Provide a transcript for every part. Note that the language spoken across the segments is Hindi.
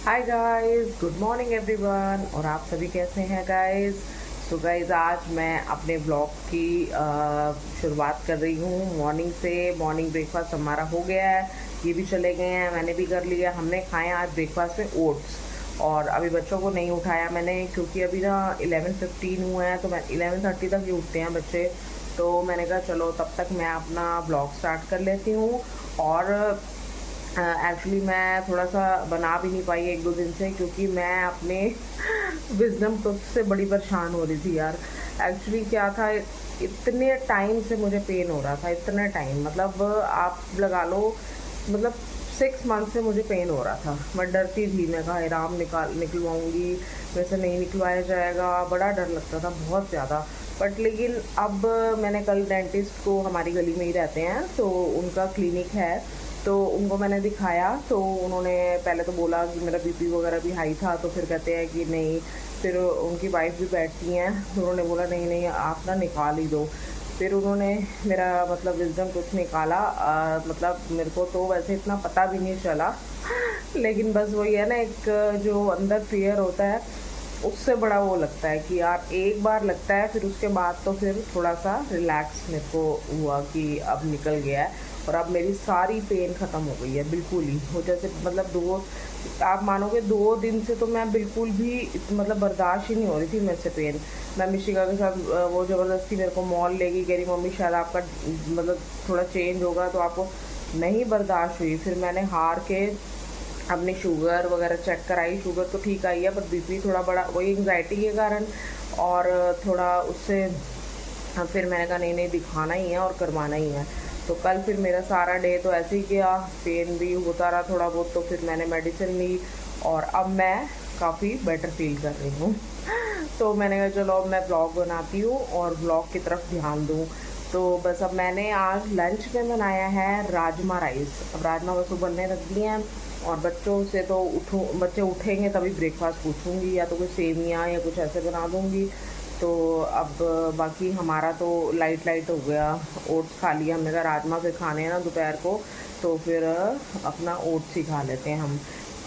हाय गाइस, गुड मॉर्निंग एवरीवन। और आप सभी कैसे हैं गाइस? तो गाइस आज मैं अपने ब्लॉग की शुरुआत कर रही हूँ मॉर्निंग से। मॉर्निंग ब्रेकफास्ट हमारा हो गया है, ये भी चले गए हैं, मैंने भी कर लिया। हमने खाए आज ब्रेकफास्ट में ओट्स। और अभी बच्चों को नहीं उठाया मैंने, क्योंकि अभी ना 11:15 हुए हैं, तो मैं 11:30 तक ही उठते हैं बच्चे। तो मैंने कहा चलो तब तक मैं अपना ब्लॉग स्टार्ट कर लेती हूँ। और एक्चुअली मैं थोड़ा सा बना भी नहीं पाई एक दो दिन से, क्योंकि मैं अपने विजडम टूथ से बड़ी परेशान हो रही थी यार। एक्चुअली क्या था, इतने टाइम से मुझे पेन हो रहा था, इतने टाइम मतलब आप लगा लो, मतलब 6 मंथ से मुझे पेन हो रहा था। मैं डरती थी, मैं कहा आराम निकलवाऊँगी, वैसे नहीं निकलवाया जाएगा, बड़ा डर लगता था बहुत ज़्यादा। बट लेकिन अब मैंने कल डेंटिस्ट को, हमारी गली में ही रहते हैं तो उनका क्लिनिक है, तो उनको मैंने दिखाया। तो उन्होंने पहले तो बोला कि मेरा बीपी वगैरह भी हाई था, तो फिर कहते हैं कि नहीं, फिर उनकी वाइफ भी बैठती हैं, तो उन्होंने बोला नहीं नहीं आप ना निकाल ही दो। फिर उन्होंने मेरा मतलब विजडम टूथ निकाला। मतलब मेरे को तो वैसे इतना पता भी नहीं चला लेकिन बस वही है ना, एक जो अंदर फियर होता है, उससे बड़ा वो लगता है कि यार एक बार लगता है, फिर उसके बाद तो फिर थोड़ा सा रिलैक्स मेरे को हुआ कि अब निकल गया है। और अब मेरी सारी पेन ख़त्म हो गई है बिल्कुल ही। वो जैसे मतलब आप मानोगे 2 दिन से तो मैं बिल्कुल भी मतलब बर्दाश्त ही नहीं हो रही थी मेरे से पेन। मैं मिशिका के साथ वो ज़बरदस्ती मेरे को मॉल लेगी, कह रही मम्मी शायद आपका मतलब थोड़ा चेंज होगा तो आपको नहीं बर्दाश्त हुई। फिर मैंने हार के अपनी शुगर वगैरह चेक कराई, शुगर तो ठीक आई है, पर बीपी थोड़ा बड़ा, वही एंग्जाइटी के कारण और थोड़ा उससे। फिर मैंने कहा नहीं नहीं दिखाना ही है और करवाना ही है। तो कल फिर मेरा सारा डे तो ऐसे ही गया, पेन भी होता रहा थोड़ा बहुत। तो फिर मैंने मेडिसिन ली और अब मैं काफ़ी बेटर फील कर रही हूँ तो मैंने कहा चलो अब मैं ब्लॉग बनाती हूँ और ब्लॉग की तरफ ध्यान दूँ। तो बस अब मैंने आज लंच में बनाया है राजमा राइस। अब राजमा बस उबलने रख दिए हैं, और बच्चों से तो बच्चे उठेंगे तभी ब्रेकफास्ट पूछूंगी, या तो कोई सेवियाँ या कुछ ऐसे बना दूंगी। तो अब बाकी हमारा तो लाइट लाइट हो गया, ओट्स खा लिया हमने। कहा राजमा फिर खाने हैं ना दोपहर को, तो फिर अपना ओट्स ही खा लेते हैं हम।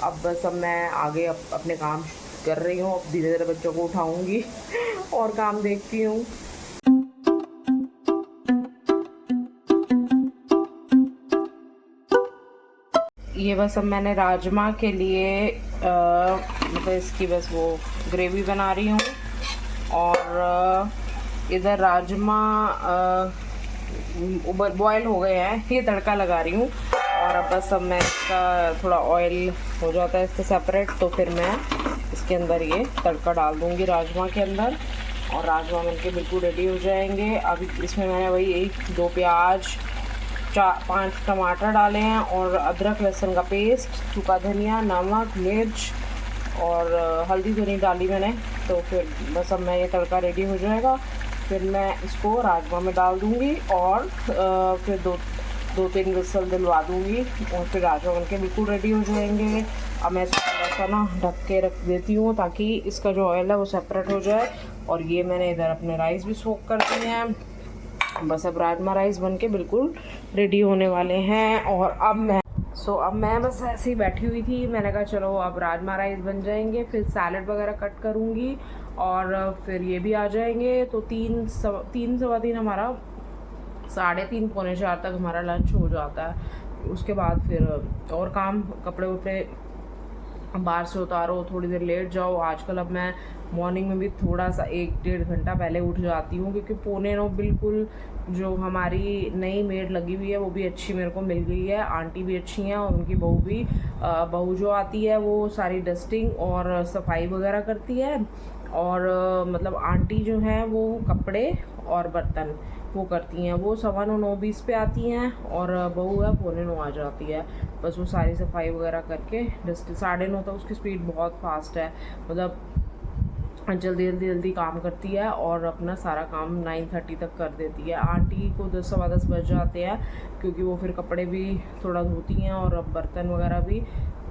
अब बस अब मैं आगे अपने काम कर रही हूँ, अब धीरे धीरे बच्चों को उठाऊँगी और काम देखती हूँ। ये बस अब मैंने राजमा के लिए मतलब इसकी बस वो ग्रेवी बना रही हूँ। और इधर राजमा बॉयल हो गए हैं, ये तड़का लगा रही हूँ। और अब बस अब मैं इसका थोड़ा ऑयल हो जाता है इससे सेपरेट, तो फिर मैं इसके अंदर ये तड़का डाल दूँगी राजमा के अंदर, और राजमा बनके बिल्कुल रेडी हो जाएंगे। अभी इसमें मैंने वही 2 प्याज, 4-5 टमाटर डाले हैं, और अदरक लहसुन का पेस्ट, सूखा धनिया, नमक, मिर्च और हल्दी तो नहीं डाली मैंने। तो फिर बस अब मैं ये तड़का रेडी हो जाएगा, फिर मैं इसको राजमा में डाल दूँगी और फिर 2-3 विसल दिलवा दूँगी, और फिर राजमा बनके बिल्कुल रेडी हो जाएंगे। अब मैं इसको थोड़ा सा ना ढक के रख देती हूँ, ताकि इसका जो ऑयल है वो सेपरेट हो जाए। और ये मैंने इधर अपने राइस भी सोक कर दिए हैं। बस अब राजमा राइस बनके बिल्कुल रेडी होने वाले हैं। और अब मैं बस ऐसे ही बैठी हुई थी, मैंने कहा चलो अब राजमा राइस बन जाएंगे, फिर सैलड वगैरह कट करूँगी और फिर ये भी आ जाएंगे। तो 3 सवा 3 हमारा, 3:30 पौने 4 तक हमारा लंच हो जाता है। उसके बाद फिर और काम, कपड़े वपड़े बाहर से उतारो, थोड़ी देर लेट जाओ। आजकल अब मैं मॉर्निंग में भी थोड़ा सा 1-1.5 घंटा पहले उठ जाती हूँ, क्योंकि 8:45 बिल्कुल जो हमारी नई मेड लगी हुई है वो भी अच्छी मेरे को मिल गई है, आंटी भी अच्छी हैं, और उनकी बहू भी। बहू जो आती है वो सारी डस्टिंग और सफाई वगैरह करती है, और मतलब आंटी जो हैं वो कपड़े और बर्तन वो करती हैं। वो 9:15-9:20 पे आती हैं, और बहू है 8:45 आ जाती है। बस वो सारी सफाई वगैरह करके जस्ट 9:30 तक, उसकी स्पीड बहुत फास्ट है, मतलब जल्दी काम करती है, और अपना सारा काम 9:30 तक कर देती है। आंटी को 10-10 बज जाते हैं, क्योंकि वो फिर कपड़े भी थोड़ा धोती हैं और अब बर्तन वगैरह भी।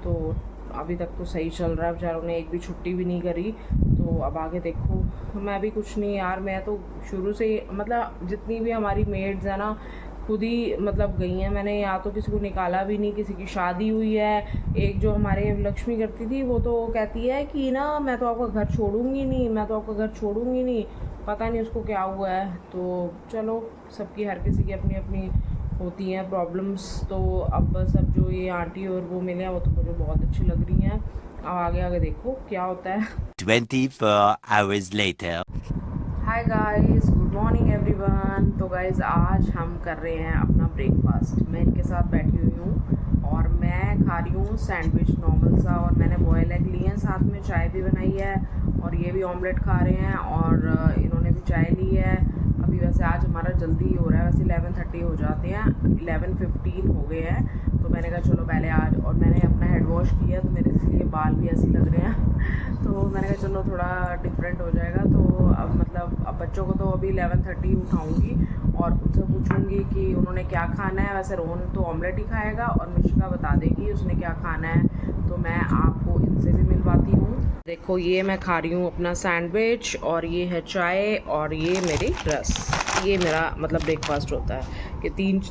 तो अभी तक तो सही चल रहा है, बेचारों ने एक भी छुट्टी भी नहीं करी। तो अब आगे देखो। मैं भी कुछ नहीं यार, मैं तो शुरू से ही मतलब जितनी भी हमारी मेड्स हैं ना, खुद ही मतलब गई हैं। मैंने या तो किसी को निकाला भी नहीं, किसी की शादी हुई है। एक जो हमारे लक्ष्मी करती थी वो तो कहती है कि ना मैं तो आपका घर छोड़ूंगी नहीं, मैं तो आपका घर छोड़ूंगी नहीं। पता नहीं उसको क्या हुआ है। तो चलो, सबकी हर किसी की अपनी अपनी होती हैं प्रॉब्लम्स। तो अब बस अब जो ये आंटी और वो मिले हैं वो तो मुझे बहुत अच्छी लग रही हैं। अब आगे आगे देखो क्या होता है। 24 hours later. हाय गाइस, गुड मॉर्निंग एवरीवन। तो गाइस आज हम कर रहे हैं अपना ब्रेकफास्ट। मैं इनके साथ बैठी हुई हूँ और मैं खा रही हूँ सैंडविच नॉर्मल सा, और मैंने बॉयल एग लिए हैं, साथ में चाय भी बनाई है और ये भी ऑमलेट खा रहे हैं और इन्होंने भी चाय ली है। अभी वैसे आज हमारा जल्दी ही हो रहा है, वैसे 11:30 हो जाते हैं, 11:15 हो गए हैं। तो मैंने कहा चलो पहले आज, और मैंने अपना हेड वॉश किया तो मेरे इसलिए बाल भी ऐसे लग रहे हैं तो मैंने कहा चलो थोड़ा डिफरेंट हो जाएगा। तो अब मतलब अब बच्चों को तो अभी 11:30 उठाऊंगी और उनसे पूछूंगी कि उन्होंने क्या खाना है। वैसे रोहन तो ऑमलेट ही खाएगा और मिशिका बता देगी उसने क्या खाना है। तो मैं आपको इनसे भी मिलवाती हूँ। देखो ये मैं खा रही हूँ अपना सैंडविच, और ये है चाय, और ये मेरी रस। ये मेरा मतलब ब्रेकफास्ट होता है कि 3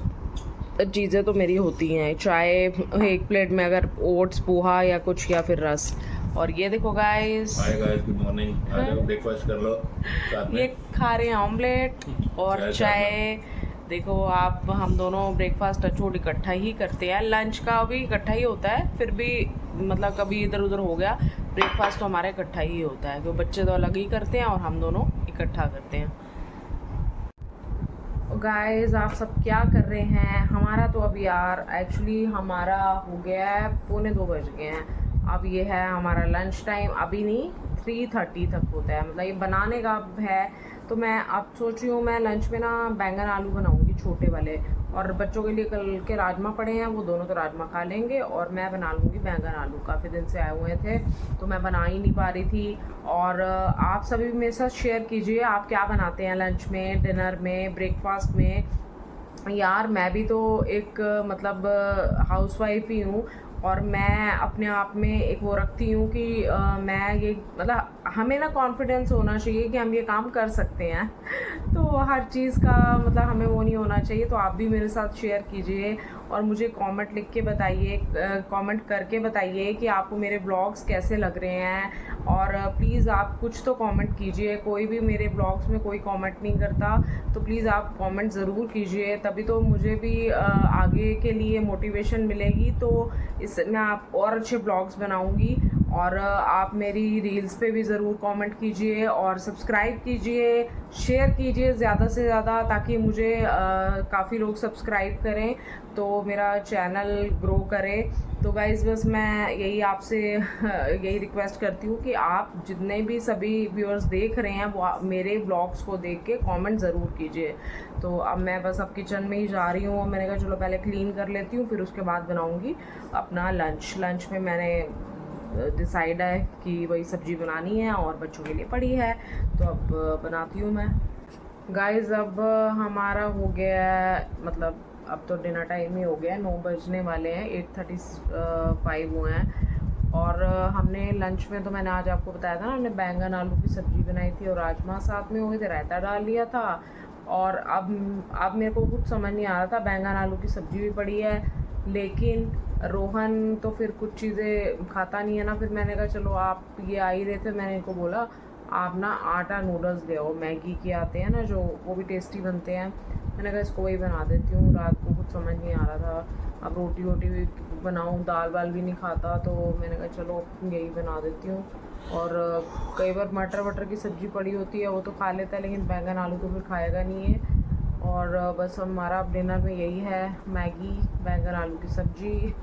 चीज़ें तो मेरी होती हैं। चाय एक प्लेट में, अगर ओट्स, पोहा या कुछ, या फिर रस। और ये देखो guys, hi guys, good morning. आ जाओ ब्रेकफास्ट कर लो साथ में। ये खा रहे हैं ऑमलेट और चाय। देखो आप, हम दोनों ब्रेकफास्ट टचवुड इकट्ठा ही करते हैं। लंच का भी इकट्ठा ही होता है, फिर भी मतलब कभी इधर उधर हो गया। ब्रेकफास्ट तो हमारा इकट्ठा ही होता है, क्योंकि बच्चे तो अलग ही करते हैं और हम दोनों इकट्ठा करते हैं। गाइस आप सब क्या कर रहे हैं? हमारा तो अभी यार एक्चुअली हमारा हो गया है 1:45 बज गए हैं। अब ये है हमारा लंच टाइम, अभी नहीं 3:30 तक होता है, मतलब ये बनाने का है। तो मैं अब सोच रही हूँ मैं लंच में ना बैंगन आलू बनाऊँगी छोटे वाले, और बच्चों के लिए कल के राजमा पड़े हैं, वो दोनों तो राजमा खा लेंगे, और मैं बना लूँगी बैंगन आलू। काफ़ी दिन से आए हुए थे तो मैं बना ही नहीं पा रही थी। और आप सभी मेरे साथ शेयर कीजिए आप क्या बनाते हैं लंच में, डिनर में, ब्रेकफास्ट में। यार मैं भी तो एक मतलब हाउसवाइफ ही हूँ, और मैं अपने आप में एक वो रखती हूँ कि मैं ये मतलब हमें ना कॉन्फिडेंस होना चाहिए कि हम ये काम कर सकते हैं तो हर चीज़ का मतलब हमें वो नहीं होना चाहिए। तो आप भी मेरे साथ शेयर कीजिए और मुझे कमेंट लिख के बताइए, कमेंट करके बताइए कि आपको मेरे ब्लॉग्स कैसे लग रहे हैं। और प्लीज़ आप कुछ तो कमेंट कीजिए। कोई भी मेरे ब्लॉग्स में कोई कमेंट नहीं करता, तो प्लीज़ आप कमेंट ज़रूर कीजिए, तभी तो मुझे भी आगे के लिए मोटिवेशन मिलेगी। तो इसमें आप और अच्छे ब्लॉग्स बनाऊंगी। और आप मेरी रील्स पे भी ज़रूर कमेंट कीजिए और सब्सक्राइब कीजिए, शेयर कीजिए ज़्यादा से ज़्यादा, ताकि मुझे काफ़ी लोग सब्सक्राइब करें तो मेरा चैनल ग्रो करे। तो गाइज़ बस मैं यही आपसे यही रिक्वेस्ट करती हूँ कि आप जितने भी सभी व्यूअर्स देख रहे हैं वो मेरे ब्लॉग्स को देख के कमेंट ज़रूर कीजिए। तो अब मैं बस अब किचन में ही जा रही हूँ, मैंने कहा चलो पहले क्लीन कर लेती हूँ, फिर उसके बाद बनाऊँगी अपना लंच में मैंने डिसाइड है कि वही सब्ज़ी बनानी है और बच्चों के लिए पड़ी है, तो अब बनाती हूँ मैं। गाइज़ अब हमारा हो गया है, मतलब अब तो डिनर टाइम ही हो गया है, 9 बजने वाले हैं, 8:35 हुए हैं। और हमने लंच में तो मैंने आज आपको बताया था ना, हमने बैंगन आलू की सब्ज़ी बनाई थी और राजमा साथ में हुए थे, रायता डाल लिया था। और अब मेरे को कुछ समझ नहीं आ रहा था, बैंगन आलू की सब्ज़ी भी पड़ी है, लेकिन रोहन तो फिर कुछ चीज़ें खाता नहीं है ना। फिर मैंने कहा चलो आप ये आ ही रहे थे, मैंने इनको बोला आप ना आटा नूडल्स ले आओ, मैगी के आते हैं ना जो, वो भी टेस्टी बनते हैं। मैंने कहा इसको वही बना देती हूँ, रात को कुछ समझ नहीं आ रहा था अब रोटी वोटी भी बनाऊँ, दाल वाल भी नहीं खाता, तो मैंने कहा चलो यही बना देती हूँ। और कई बार मटर वटर की सब्ज़ी पड़ी होती है वो तो खा लेता है, लेकिन बैंगन आलू तो फिर खाएगा नहीं है। और बस हमारा डिनर में यही है, मैगी, बैंगन आलू की सब्ज़ी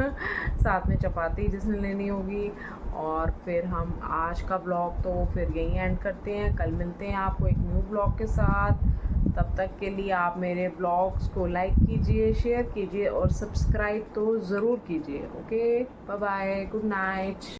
साथ में चपाती जिसने लेनी होगी। और फिर हम आज का ब्लॉग तो फिर यहीं एंड करते हैं, कल मिलते हैं आपको एक न्यू ब्लॉग के साथ। तब तक के लिए आप मेरे ब्लॉग्स को लाइक कीजिए, शेयर कीजिए और सब्सक्राइब तो ज़रूर कीजिए। Okay, bye bye, good night.